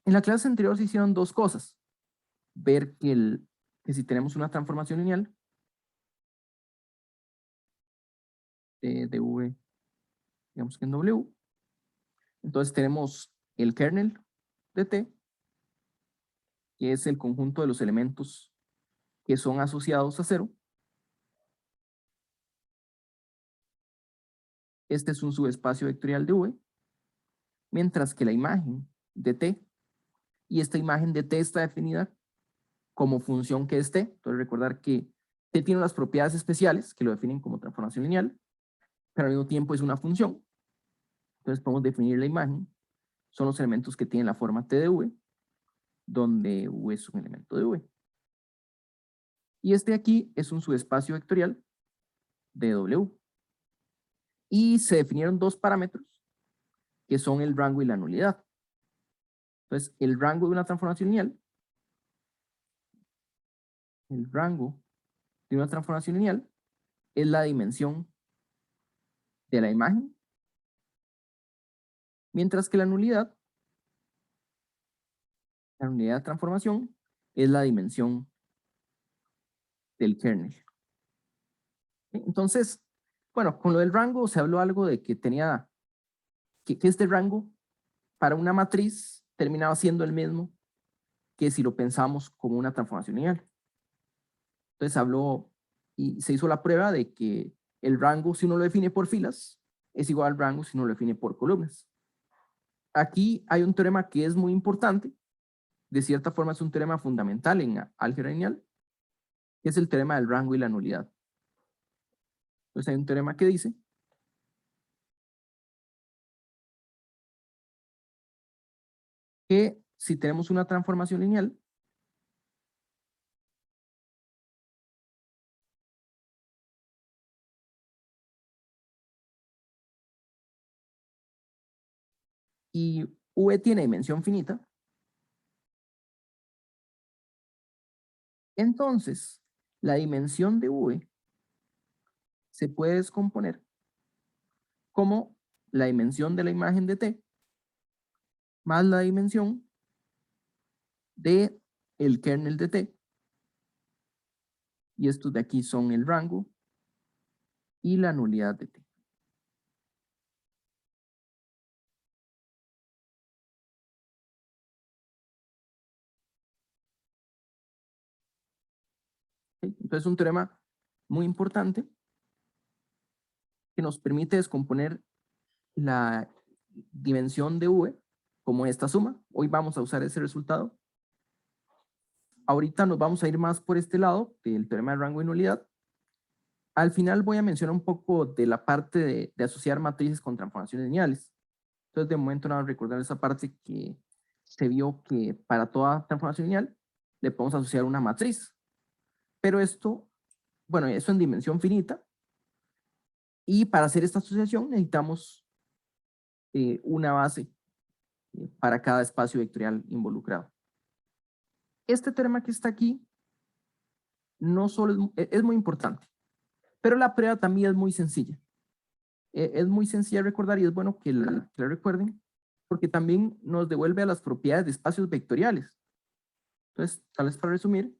En la clase anterior se hicieron dos cosas. Ver que si tenemos una transformación lineal de V, digamos que en W, entonces tenemos el kernel de T, que es el conjunto de los elementos que son asociados a 0. Este es un subespacio vectorial de V, mientras que la imagen de T, y esta imagen de T está definida como función que es T. Entonces recordar que T tiene unas propiedades especiales que lo definen como transformación lineal, pero al mismo tiempo es una función. Entonces podemos definir la imagen. Son los elementos que tienen la forma T de V, donde V es un elemento de V. Y este aquí es un subespacio vectorial de W. Y se definieron dos parámetros, que son el rango y la nulidad. Entonces, el rango de una transformación lineal, es la dimensión de la imagen, mientras que la nulidad de transformación, es la dimensión del kernel. Entonces, bueno, con lo del rango se habló algo de que tenía, que este rango para una matriz terminaba siendo el mismo que si lo pensamos como una transformación lineal. Entonces habló y se hizo la prueba de que el rango, si uno lo define por filas, es igual al rango si uno lo define por columnas. Aquí hay un teorema que es muy importante, de cierta forma es un teorema fundamental en álgebra lineal, que es el teorema del rango y la nulidad. Entonces hay un teorema que dice que si tenemos una transformación lineal, y V tiene dimensión finita, entonces la dimensión de V se puede descomponer como la dimensión de la imagen de T más la dimensión de el kernel de T, y estos de aquí son el rango y la nulidad de T. ¿Sí? Entonces es un teorema muy importante que nos permite descomponer la dimensión de V como esta suma. Hoy vamos a usar ese resultado. Ahorita nos vamos a ir más por este lado del teorema de rango y nulidad. Al final voy a mencionar un poco de la parte de asociar matrices con transformaciones lineales. Entonces de momento nada más recordar esa parte que se vio que para toda transformación lineal le podemos asociar una matriz. Pero esto, bueno, eso en dimensión finita. Y para hacer esta asociación necesitamos una base para cada espacio vectorial involucrado. Este teorema que está aquí no solo es muy importante, pero la prueba también es muy sencilla. Es muy sencilla de recordar y es bueno que la recuerden, porque también nos devuelve a las propiedades de espacios vectoriales. Entonces, tal vez para resumir,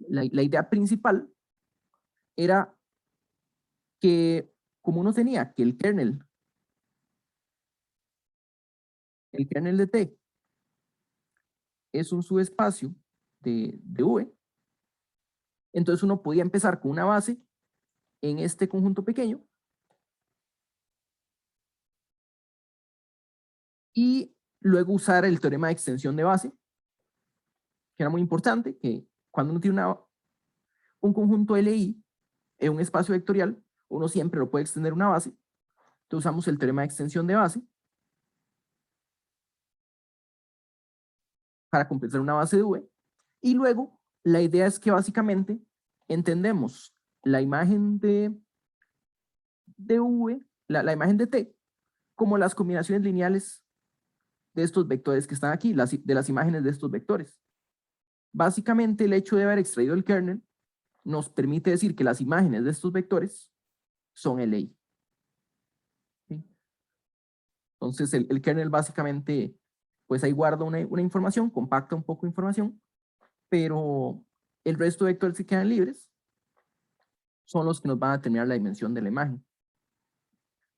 la idea principal era que como uno tenía que el kernel de T es un subespacio de V, entonces uno podía empezar con una base en este conjunto pequeño y luego usar el teorema de extensión de base, que era muy importante, que cuando uno tiene un conjunto LI en un espacio vectorial, uno siempre lo puede extender una base. Entonces usamos el teorema de extensión de base para completar una base de V. Y luego, la idea es que básicamente entendemos la imagen de V, la imagen de T, como las combinaciones lineales de estos vectores que están aquí, de las imágenes de estos vectores. Básicamente, el hecho de haber extraído el kernel nos permite decir que las imágenes de estos vectores son LI. ¿Sí? Entonces, el kernel básicamente pues ahí guarda una información, compacta un poco de información, pero el resto de vectores que quedan libres son los que nos van a determinar la dimensión de la imagen.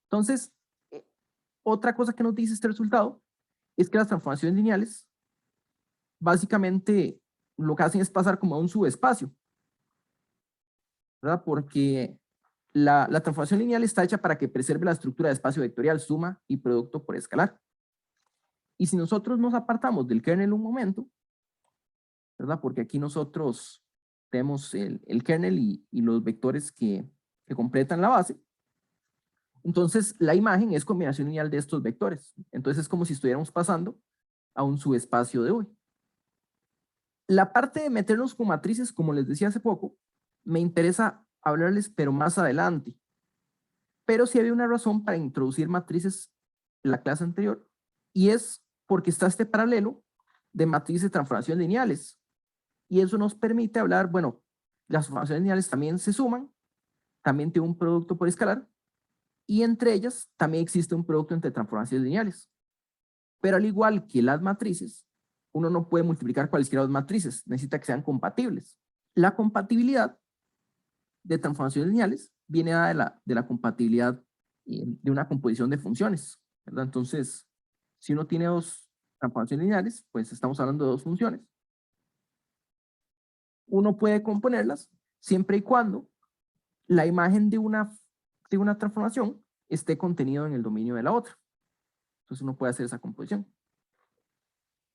Entonces, otra cosa que nos dice este resultado es que las transformaciones lineales básicamente lo que hacen es pasar como a un subespacio, ¿verdad? Porque la transformación lineal está hecha para que preserve la estructura de espacio vectorial, suma y producto por escalar. Y si nosotros nos apartamos del kernel un momento, ¿verdad? Porque aquí nosotros tenemos el kernel y los vectores que completan la base. Entonces, la imagen es combinación lineal de estos vectores. Entonces, es como si estuviéramos pasando a un subespacio de V. La parte de meternos con matrices, como les decía hace poco, me interesa hablarles, pero más adelante. Pero sí había una razón para introducir matrices en la clase anterior, y es porque está este paralelo de matrices de transformación lineales. Y eso nos permite hablar, bueno, las transformaciones lineales también se suman, también tiene un producto por escalar, y entre ellas también existe un producto entre transformaciones lineales. Pero al igual que las matrices, uno no puede multiplicar cualquiera de las matrices, necesita que sean compatibles. La compatibilidad de transformaciones lineales viene dada de la compatibilidad de una composición de funciones, ¿verdad? Entonces, si uno tiene dos transformaciones lineales, pues estamos hablando de dos funciones. Uno puede componerlas siempre y cuando la imagen de una transformación esté contenido en el dominio de la otra. Entonces uno puede hacer esa composición.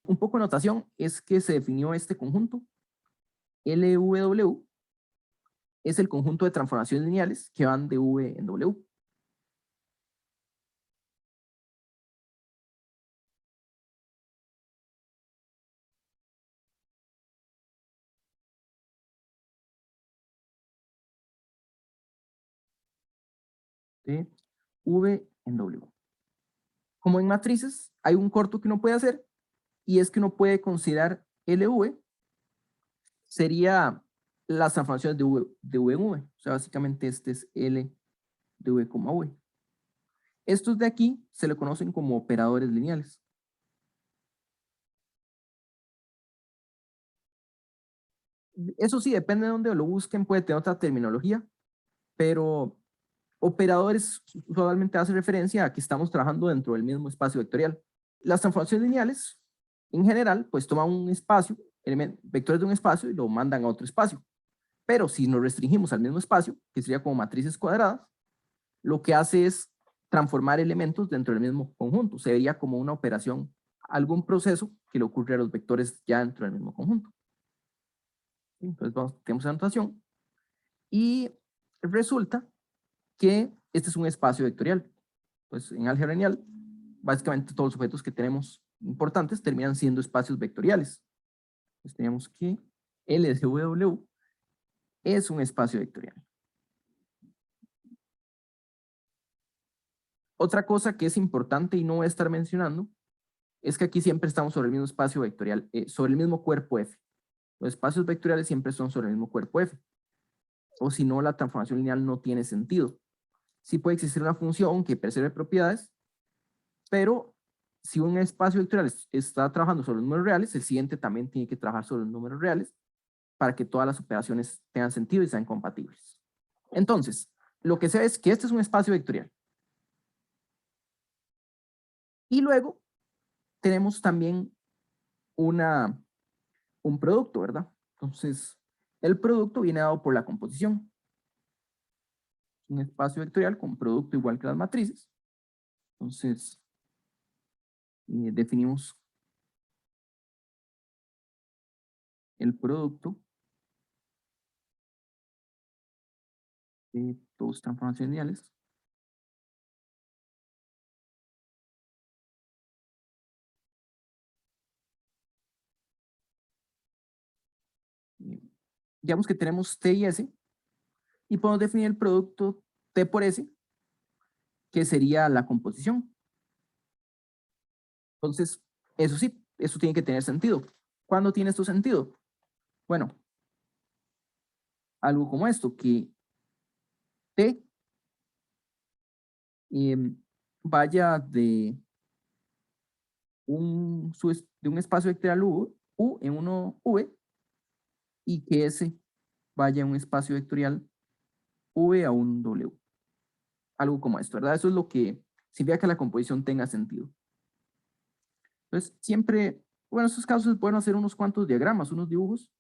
Un poco de notación es que se definió este conjunto. LVW es el conjunto de transformaciones lineales que van de V en W. De V en W. Como en matrices, hay un corto que uno puede hacer, y es que uno puede considerar LV sería las transformaciones de V en V. O sea, básicamente este es L de V, V. Estos de aquí se le conocen como operadores lineales. Eso sí, depende de dónde lo busquen, puede tener otra terminología, pero operadores usualmente hace referencia a que estamos trabajando dentro del mismo espacio vectorial. Las transformaciones lineales, en general, pues toman un espacio, vectores de un espacio y lo mandan a otro espacio. Pero si nos restringimos al mismo espacio, que sería como matrices cuadradas, lo que hace es transformar elementos dentro del mismo conjunto. Se vería como una operación, algún proceso que le ocurre a los vectores ya dentro del mismo conjunto. Entonces tenemos esa notación y resulta que este es un espacio vectorial. Pues en álgebra lineal, básicamente todos los objetos que tenemos importantes terminan siendo espacios vectoriales. Entonces tenemos que L de W es un espacio vectorial. Otra cosa que es importante y no voy a estar mencionando es que aquí siempre estamos sobre el mismo espacio vectorial, sobre el mismo cuerpo F. Los espacios vectoriales siempre son sobre el mismo cuerpo F. O si no, la transformación lineal no tiene sentido. Sí puede existir una función que preserve propiedades, pero si un espacio vectorial está trabajando sobre los números reales, el siguiente también tiene que trabajar sobre los números reales para que todas las operaciones tengan sentido y sean compatibles. Entonces, lo que se ve es que este es un espacio vectorial. Y luego tenemos también un producto, ¿verdad? Entonces, el producto viene dado por la composición. Un espacio vectorial con producto igual que las matrices. Entonces, definimos el producto de dos transformaciones lineales. Digamos que tenemos T y S, y podemos definir el producto T por S, que sería la composición. Entonces, eso sí, eso tiene que tener sentido. ¿Cuándo tiene esto sentido? Bueno, algo como esto, que T vaya de un espacio vectorial U en uno V y que S vaya a un espacio vectorial V a un W. Algo como esto, ¿verdad? Eso es lo que significa que la composición tenga sentido. Entonces, siempre, bueno, en estos casos es bueno hacer unos cuantos diagramas, unos dibujos,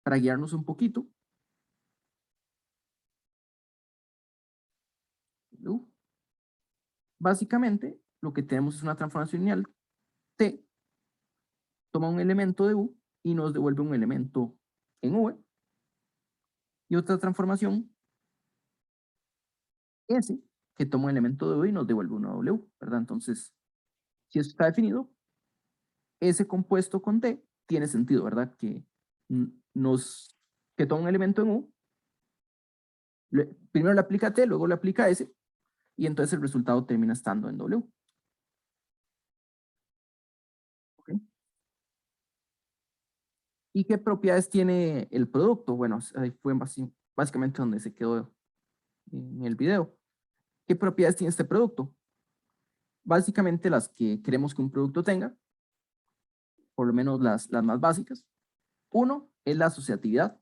para guiarnos un poquito. Básicamente, lo que tenemos es una transformación lineal T, toma un elemento de U y nos devuelve un elemento en V, y otra transformación S, que toma un elemento de V y nos devuelve una W, ¿verdad? Entonces, si eso está definido, S compuesto con T tiene sentido, ¿verdad? Que toma un elemento en U, primero le aplica T, luego le aplica S, y entonces el resultado termina estando en W. ¿Okay? ¿Y qué propiedades tiene el producto? Bueno, ahí fue básicamente donde se quedó en el video. ¿Qué propiedades tiene este producto? Básicamente las que queremos que un producto tenga, por lo menos las más básicas. Uno es la asociatividad.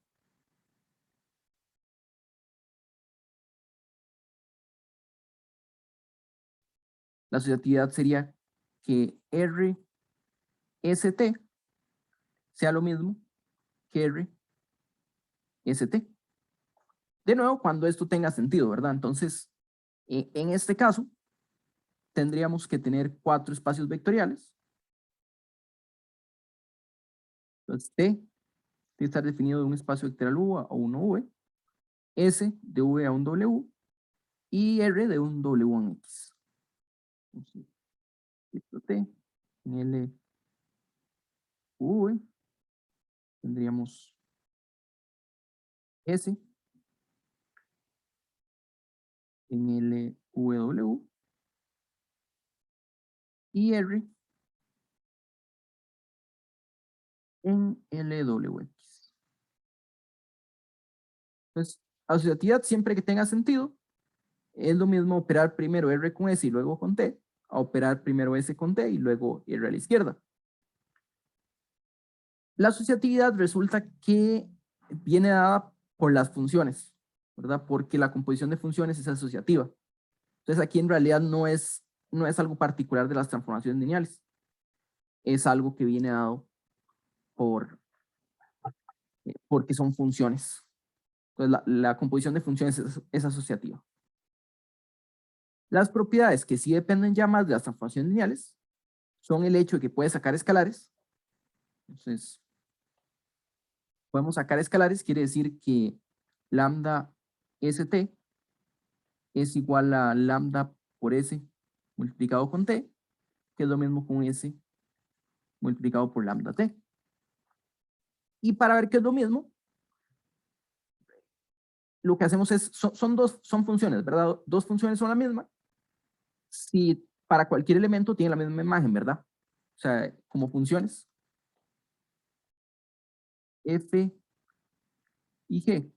La asociatividad sería que RST sea lo mismo que RST. De nuevo, cuando esto tenga sentido, ¿verdad? Entonces, en este caso, tendríamos que tener 4 espacios vectoriales. Entonces, T tiene que estar definido de un espacio vectorial U a un V, S de V a un W y R de un W a un X. Entonces, esto T en L V tendríamos S en L W y R en LWX. Entonces, asociatividad siempre que tenga sentido, es lo mismo operar primero R con S y luego con T, a operar primero S con T y luego R a la izquierda. La asociatividad resulta que viene dada por las funciones, ¿verdad? Porque la composición de funciones es asociativa. Entonces aquí en realidad no es algo particular de las transformaciones lineales. Es algo que viene dado porque son funciones. Entonces la composición de funciones es asociativa. Las propiedades que sí dependen ya más de las transformaciones lineales son el hecho de que puedes sacar escalares. Entonces, podemos sacar escalares, quiere decir que lambda st es igual a lambda por s multiplicado con t, que es lo mismo con s multiplicado por lambda t. Y para ver qué es lo mismo, lo que hacemos es, son funciones, ¿verdad? Dos funciones son la misma. Si para cualquier elemento tiene la misma imagen, ¿verdad? O sea, como funciones. F y G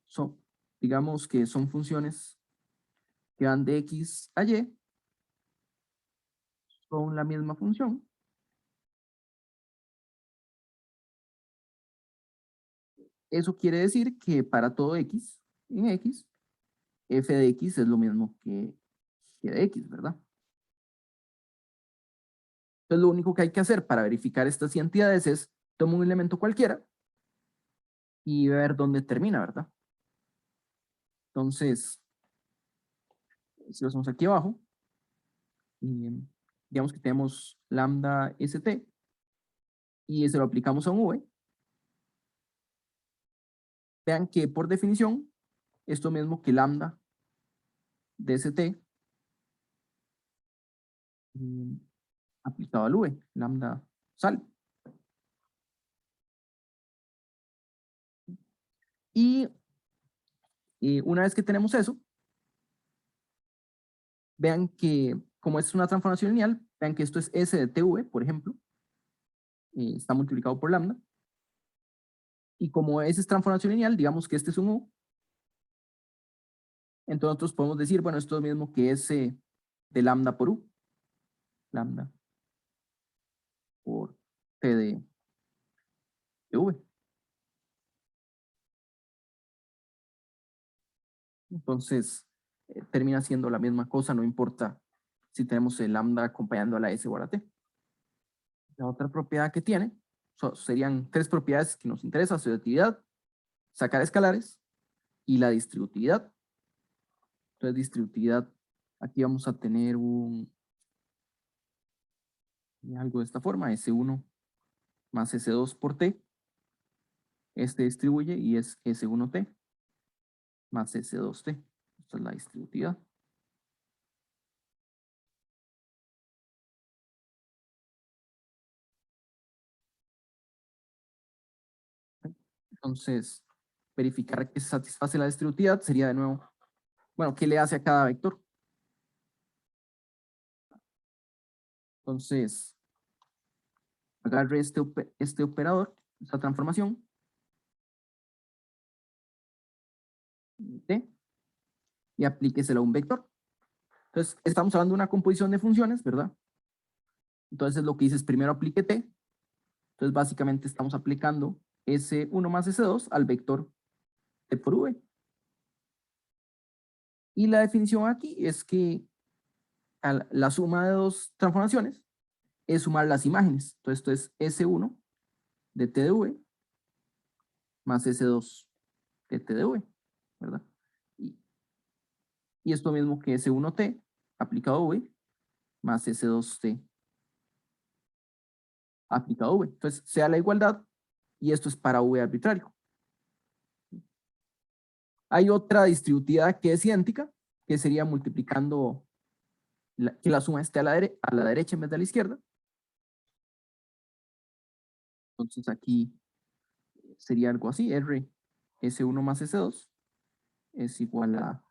son, digamos que son funciones que van de X a Y, son la misma función. Eso quiere decir que para todo X, en X, F de X es lo mismo que G de X, ¿verdad? Entonces lo único que hay que hacer para verificar estas identidades es tomar un elemento cualquiera y ver dónde termina, ¿verdad? Entonces, si lo hacemos aquí abajo, y digamos que tenemos lambda st y se lo aplicamos a un v, vean que por definición, esto mismo que lambda dst aplicado al v, lambda sal. Y una vez que tenemos eso, vean que como es una transformación lineal, vean que esto es S de TV, por ejemplo, está multiplicado por lambda. Y como S es transformación lineal, digamos que este es un U, entonces nosotros podemos decir, bueno, esto es lo mismo que S de lambda por U. Lambda por t de v. Entonces, termina siendo la misma cosa, no importa si tenemos el lambda acompañando a la s o a la t. La otra propiedad que tiene serían tres propiedades que nos interesan: asociatividad, sacar escalares y la distributividad. Entonces, distributividad, aquí vamos a tener algo de esta forma: S1 más S2 por T. Este distribuye y es S1T más S2T. Esta es la distributividad. Entonces, verificar que se satisface la distributividad sería de nuevo, bueno, ¿qué le hace a cada vector? Entonces, agarre este operador, esta transformación, T, y aplíquesela a un vector. Entonces, estamos hablando de una composición de funciones, ¿verdad? Entonces, lo que dice es primero aplique T. Entonces, básicamente estamos aplicando S1 más S2 al vector T por V. Y la definición aquí es que la suma de dos transformaciones es sumar las imágenes. Entonces, esto es S1 de T de V más S2 de T de V, ¿verdad? Y esto mismo que S1T aplicado a V más S2T aplicado a V. Entonces, sea la igualdad y esto es para V arbitrario. Hay otra distributiva que es idéntica, que sería multiplicando que la suma esté a la derecha en vez de a la izquierda. Entonces aquí sería algo así: R S1 más S2 es igual a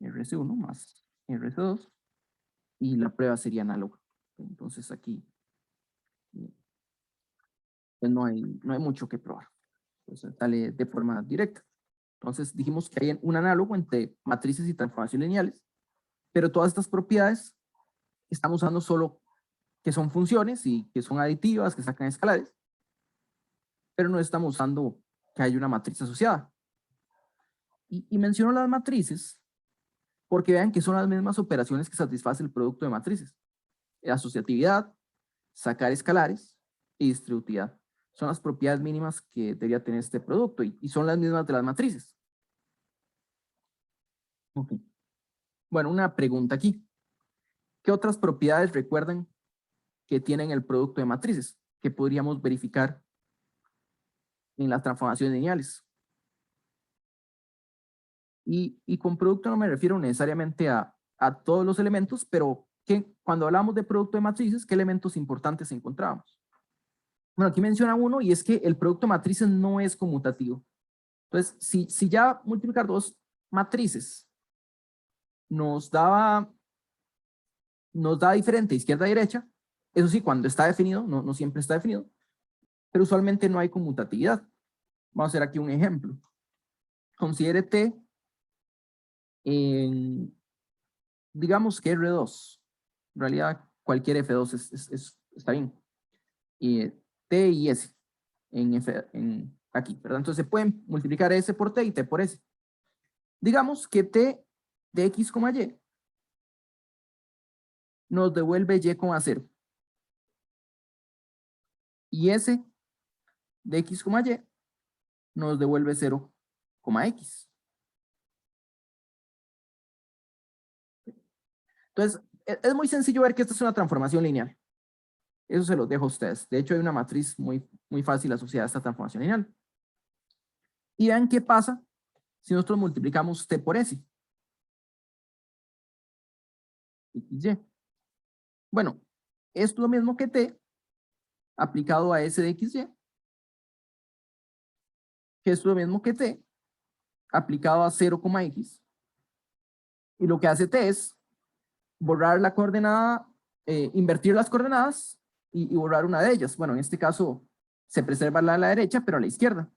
RS1 más RS2 y la prueba sería análoga. Entonces aquí pues no hay mucho que probar. Entonces sale de forma directa. Entonces dijimos que hay un análogo entre matrices y transformaciones lineales, pero todas estas propiedades estamos usando solo que son funciones y que son aditivas, que sacan escalares, pero no estamos usando que hay una matriz asociada. Y menciono las matrices porque vean que son las mismas operaciones que satisfacen el producto de matrices: asociatividad, sacar escalares y distributividad. Son las propiedades mínimas que debería tener este producto y son las mismas de las matrices. Okay. Bueno, una pregunta aquí: ¿qué otras propiedades recuerdan que tienen el producto de matrices que podríamos verificar en las transformaciones lineales? Y con producto no me refiero necesariamente a todos los elementos, pero que cuando hablamos de producto de matrices, ¿qué elementos importantes encontramos? Bueno, aquí menciona uno, y es que el producto de matrices no es conmutativo. Entonces, si ya multiplicar dos matrices nos da diferente izquierda a derecha, eso sí, cuando está definido, no siempre está definido, pero usualmente no hay conmutatividad. Vamos a hacer aquí un ejemplo. Considere T en, digamos que R2. En realidad, cualquier F2 está bien. Y T y S aquí, ¿verdad? Entonces se pueden multiplicar S por T y T por S. Digamos que T de X, Y nos devuelve Y, 0. Y S de X, Y nos devuelve 0, X. Entonces, es muy sencillo ver que esta es una transformación lineal. Eso se los dejo a ustedes. De hecho, hay una matriz muy fácil asociada a esta transformación lineal. Y vean qué pasa si nosotros multiplicamos T por S. XY. Bueno, esto es lo mismo que T aplicado a S de XY, que es lo mismo que T aplicado a 0, X. Y lo que hace T es borrar la coordenada, invertir las coordenadas y borrar una de ellas. Bueno, en este caso se preserva la a la derecha, pero a la izquierda.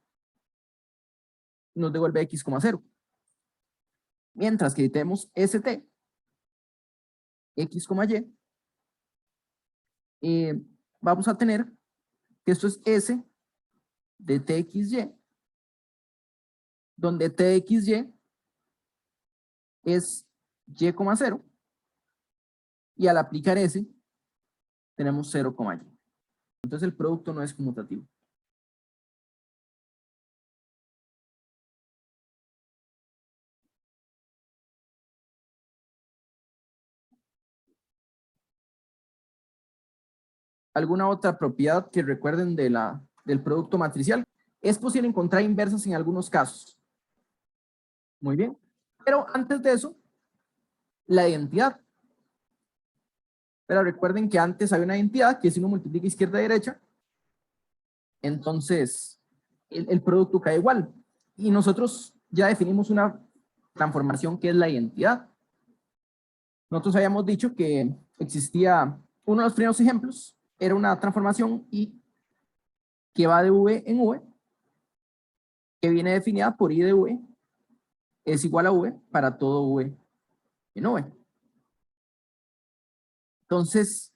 Nos devuelve X, 0. Mientras que tenemos X, Y, vamos a tener que esto es S de TXY, donde TXY es Y,0, y al aplicar S tenemos 0,Y. Entonces el producto no es conmutativo. ¿Alguna otra propiedad que recuerden del producto matricial? Es posible encontrar inversas en algunos casos. Muy bien. Pero antes de eso, la identidad. Pero recuerden que antes había una identidad que si uno multiplica izquierda y derecha, entonces el producto cae igual. Y nosotros ya definimos una transformación que es la identidad. Nosotros habíamos dicho que existía, uno de los primeros ejemplos era una transformación y que va de V en V, que viene definida por I de V es igual a V para todo V en V. Entonces,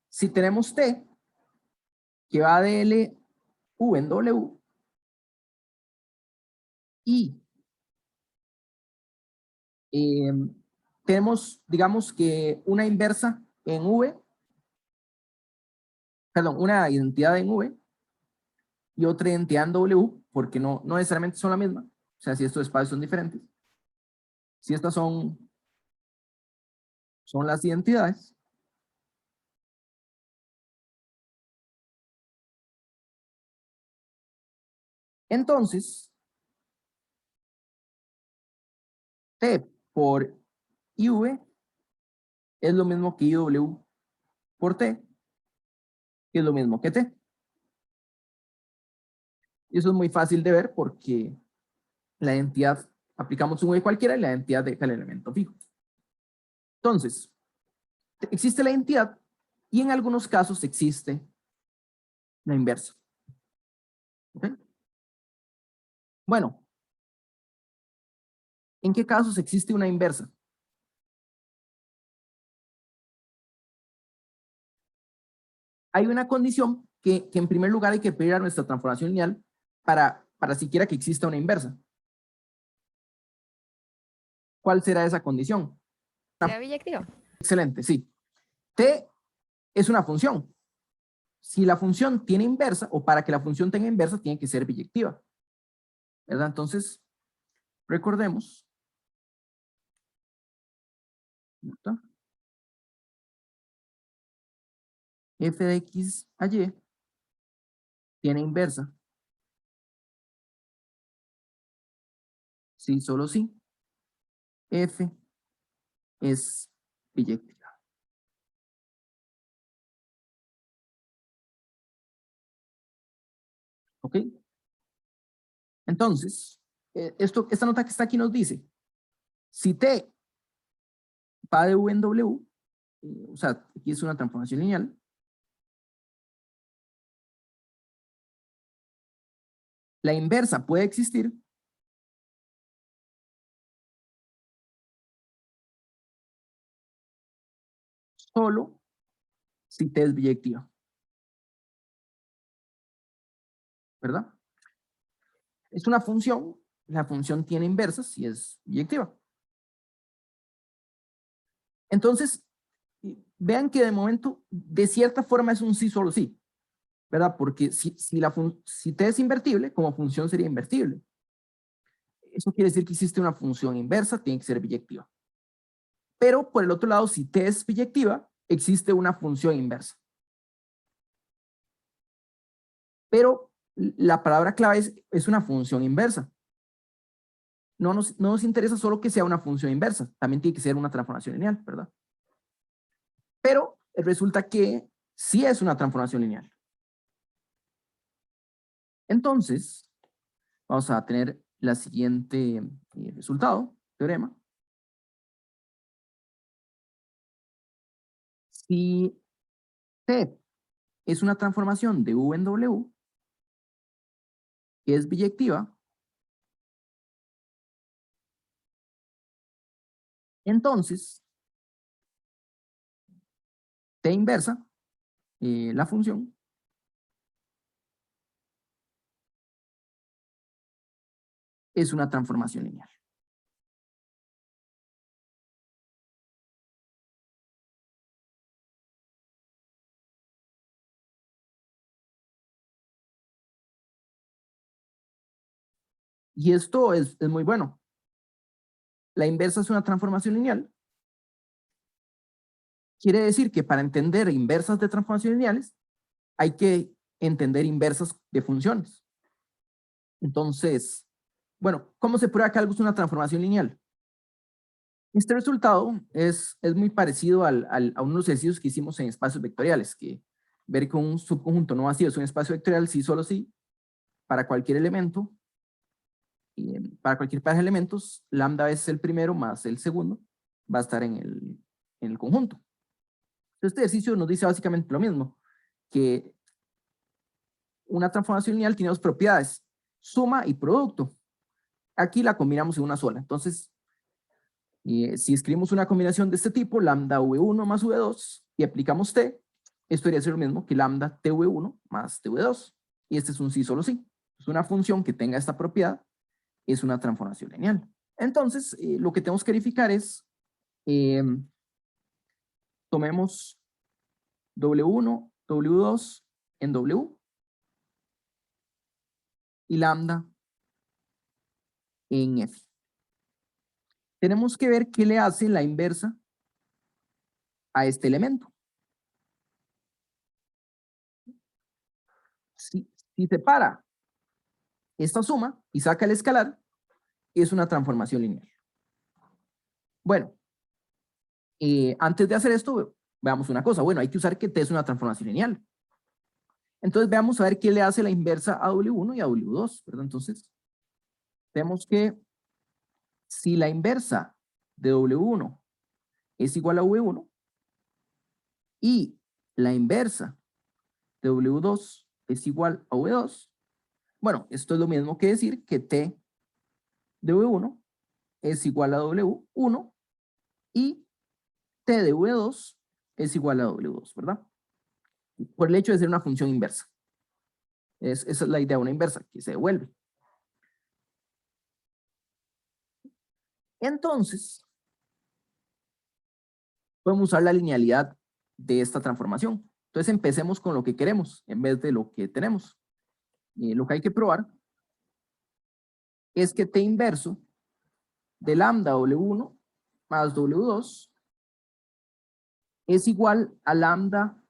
si tenemos T que va de L V en W y tenemos, digamos que una inversa en V, perdón, una identidad en V y otra identidad en W, porque no necesariamente son la misma, o sea, si estos espacios son diferentes. Si estas son las identidades, entonces T por IV es lo mismo que IW por T, que es lo mismo que T. Y eso es muy fácil de ver porque la identidad, aplicamos un V cualquiera y la identidad deja el elemento fijo. Entonces, existe la identidad y en algunos casos existe la inversa. ¿Okay? Bueno, ¿en qué casos existe una inversa? Hay una condición que en primer lugar hay que pedir a nuestra transformación lineal para siquiera que exista una inversa. ¿Cuál será esa condición? ¿Sea biyectiva? Excelente, sí. T es una función. Si la función tiene inversa, o para que la función tenga inversa, tiene que ser biyectiva. ¿Verdad? Entonces, recordemos. ¿Está? F de X a Y tiene inversa. Sí, solo sí. F es biyectiva. ¿Ok? Entonces, esta nota que está aquí nos dice, si T va de U en W, o sea, aquí es una transformación lineal, la inversa puede existir solo si T es biyectiva. ¿Verdad? Es una función, la función tiene inversa si es biyectiva. Entonces, vean que de momento, de cierta forma es un sí solo sí, ¿verdad? Porque si T es invertible, como función sería invertible. Eso quiere decir que existe una función inversa, tiene que ser biyectiva. Pero por el otro lado, si T es biyectiva, existe una función inversa. Pero la palabra clave es una función inversa. No nos interesa solo que sea una función inversa, también tiene que ser una transformación lineal, ¿verdad? Pero resulta que sí es una transformación lineal. Entonces, vamos a tener la siguiente resultado, teorema. Si T es una transformación de U en W, que es biyectiva, entonces T inversa la función es una transformación lineal. Y esto es muy bueno. La inversa es una transformación lineal. Quiere decir que para entender inversas de transformaciones lineales, hay que entender inversas de funciones. Entonces, bueno, ¿cómo se prueba que algo es una transformación lineal? Este resultado es muy parecido a unos ejercicios que hicimos en espacios vectoriales, que ver que un subconjunto no vacío es un espacio vectorial, sí, solo sí, para cualquier elemento, y para cualquier pareja de elementos, lambda veces el primero más el segundo va a estar en el conjunto. Este ejercicio nos dice básicamente lo mismo, que una transformación lineal tiene dos propiedades, suma y producto. Aquí la combinamos en una sola. Entonces, si escribimos una combinación de este tipo, lambda v1 más v2, y aplicamos t, esto debería ser lo mismo que lambda tv1 más tv2. Y este es un sí solo sí. Es una función que tenga esta propiedad, es una transformación lineal. Entonces, lo que tenemos que verificar es, tomemos w1, w2 en w, y lambda en f. Tenemos que ver qué le hace la inversa a este elemento. Si separa esta suma y saca el escalar, es una transformación lineal. Bueno, antes de hacer esto, veamos una cosa. Bueno, hay que usar que T es una transformación lineal. Entonces veamos a ver qué le hace la inversa a W1 y a W2, ¿verdad? Entonces, vemos que si la inversa de W1 es igual a V1 y la inversa de W2 es igual a V2, bueno, esto es lo mismo que decir que T de V1 es igual a W1 y T de V2 es igual a W2, ¿verdad? Por el hecho de ser una función inversa. Esa es la idea de una inversa, que se devuelve. Entonces, podemos usar la linealidad de esta transformación. Entonces empecemos con lo que queremos en vez de lo que tenemos. Lo que hay que probar es que T inverso de lambda W1 más W2 es igual a lambda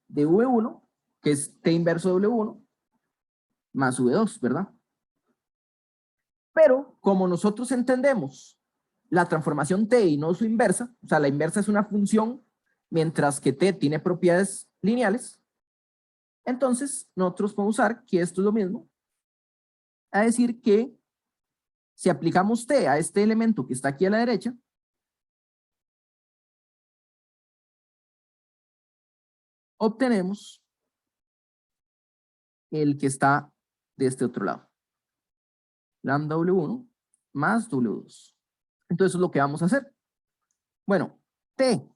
de V1, que es T inverso de W1, más V2, ¿verdad? Pero como nosotros entendemos la transformación T y no su inversa, o sea, la inversa es una función, mientras que T tiene propiedades lineales, entonces nosotros podemos usar que esto es lo mismo, a decir que si aplicamos T a este elemento que está aquí a la derecha, obtenemos el que está de este otro lado. Lambda W1 más W2. Entonces eso es lo que vamos a hacer. Bueno, T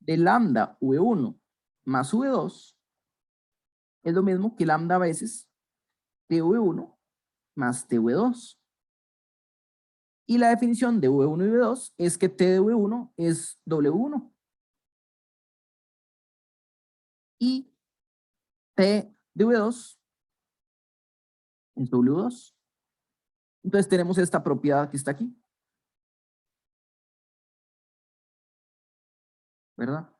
de lambda V1 más V2 es lo mismo que lambda veces TV1 más TV2. Y la definición de V1 y V2 es que T de V1 es W1 y T de V2 es W2. Entonces tenemos esta propiedad que está aquí, ¿verdad?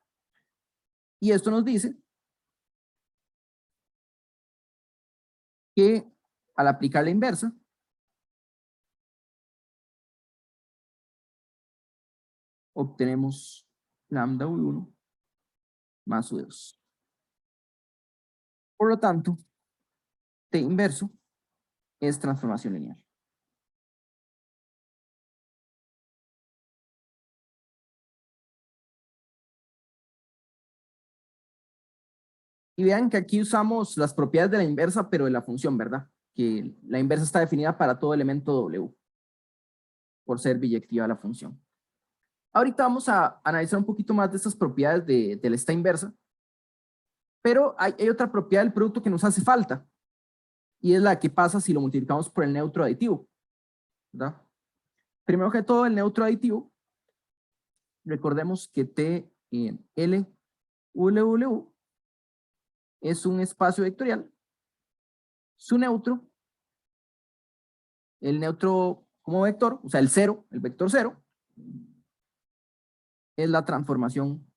Y esto nos dice que al aplicar la inversa, obtenemos lambda V1 más V2. Por lo tanto, T inverso es transformación lineal. Y vean que aquí usamos las propiedades de la inversa, pero de la función, ¿verdad? Que la inversa está definida para todo elemento W, por ser biyectiva la función. Ahorita vamos a analizar un poquito más de estas propiedades de esta inversa, Pero hay otra propiedad del producto que nos hace falta, y es la que pasa si lo multiplicamos por el neutro aditivo, ¿verdad? Primero que todo, el neutro aditivo, recordemos que T en L W es un espacio vectorial. Su neutro, el neutro como vector, o sea, el cero, el vector cero, es la transformación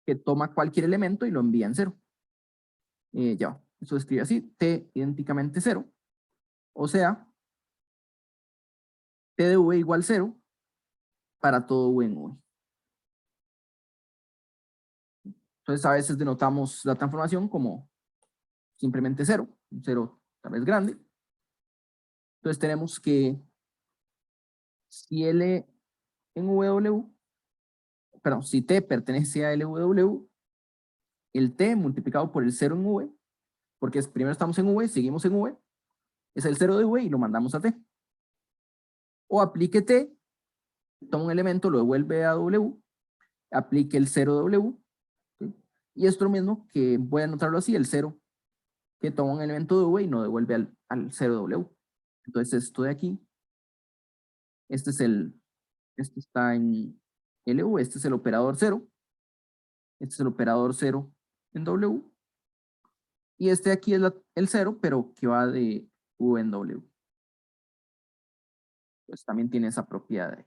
que toma cualquier elemento y lo envía en cero. Ya, eso se escribe así, T idénticamente cero, o sea, T de V igual cero para todo V en V. Entonces a veces denotamos la transformación como simplemente cero, un cero tal vez grande. Entonces tenemos que si L en W, perdón, si T pertenece a LW, el T multiplicado por el 0 en V, porque primero estamos en V, seguimos en V, es el 0 de V y lo mandamos a T. O aplique T, toma un elemento, lo devuelve a W, aplique el 0 W, ¿sí? Y esto lo mismo que voy a anotarlo así, el 0 que toma un elemento de V y no devuelve al 0 W. Entonces esto de aquí, este está en LV, este es el operador 0, este es el operador 0 en W, y este de aquí es el 0, pero que va de V en W. Pues también tiene esa propiedad ahí.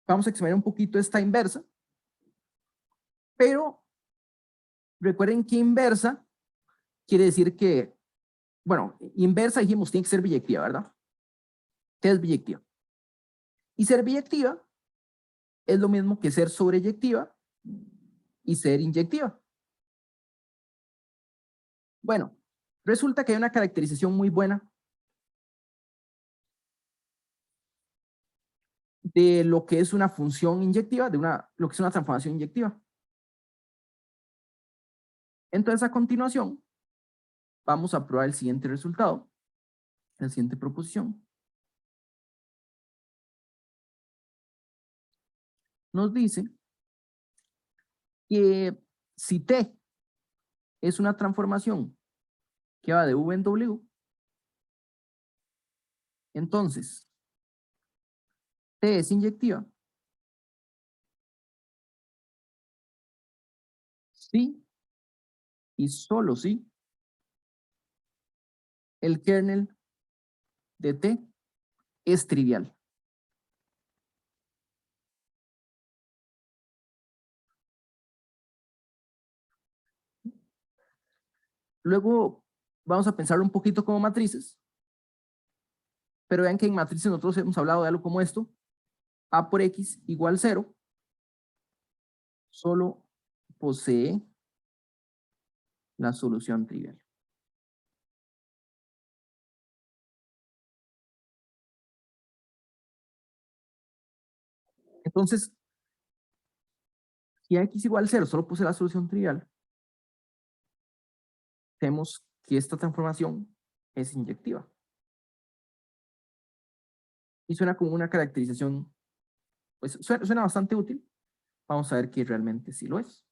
Vamos a examinar un poquito esta inversa, pero recuerden que inversa quiere decir que, bueno, inversa dijimos tiene que ser biyectiva, ¿verdad? ¿Qué es biyectiva? Y ser biyectiva es lo mismo que ser sobreyectiva y ser inyectiva. Bueno, resulta que hay una caracterización muy buena de lo que es una función inyectiva, lo que es una transformación inyectiva. Entonces, a continuación, vamos a probar el siguiente resultado, la siguiente proposición. Nos dice que si T es una transformación que va de V en W, entonces T es inyectiva si y solo si el kernel de T es trivial. Luego vamos a pensarlo un poquito como matrices, pero vean que en matrices nosotros hemos hablado de algo como esto, A por X igual 0, solo posee la solución trivial. Entonces, si X igual 0 solo posee la solución trivial, tenemos que esta transformación es inyectiva. Y suena como una caracterización, pues suena bastante útil. Vamos a ver que realmente sí lo es.